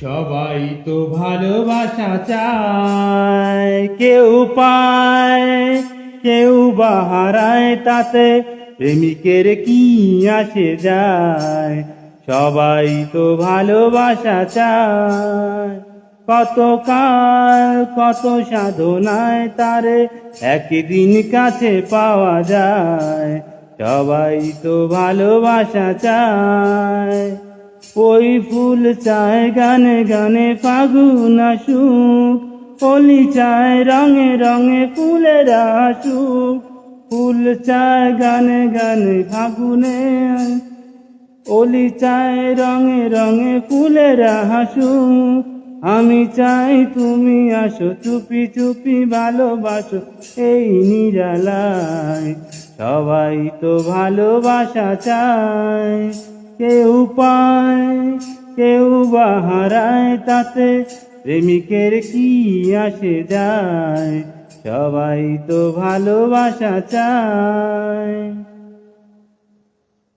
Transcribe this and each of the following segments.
সবাই তো ভালোবাসা চায়, কেউ পায় কেউ বা হারায়, তাতে প্রেমিকের কি আসে যায়। সবাই তো ভালোবাসা চায়, কত কাল কত সাধনায় তারে একদিন কাছে পাওয়া যায়। সবাই তো ভালোবাসা চায়, ওই ফুল চায় গানে গানে ফাগুন আসুক, কলি চায় রঙে রঙে ফুলের আসুক। ফুল চায় গানে গানে ফাগুনে, ওলি চায় রঙে রঙে ফুলের হাসুক। আমি চাই তুমি আসো, চুপি চুপি ভালোবাসো এই নিরালায়। সবাই তো ভালোবাসা চায়, কেউ পায় কেউ বা হারায়, তাতে প্রেমিকের কি আসে যায়। সবাই তো ভালোবাসা চায়।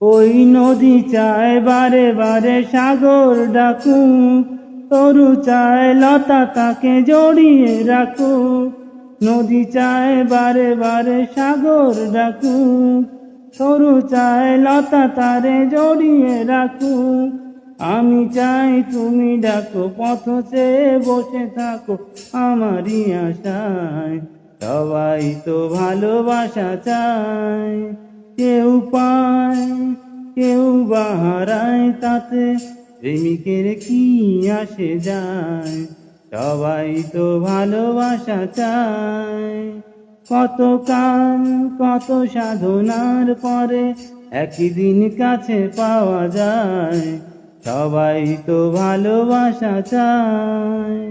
ওই নদী চায় বারে বারে সাগর ডাকুক, তরু চায় লতা তাকে জড়িয়ে রাখুক। নদী চায় বারে বারে সাগর ডাকুক, তরু চায় লতা তারে জড়িয়ে রাখুক। আমি চাই তুমি ডাকো, পথ চেয়ে বসে থাকো আমারই আশায়। সবাই তো ভালোবাসা চায়, কেউ পায় কেউ বা হারায়, তাতে প্রেমিকের কি আসে যায়। সবাই তো ভালোবাসা চায়, কত কাল কত সাধনার পরে একদিন কাছে পাওয়া যায়। সবাই তো ভালোবাসা চায়।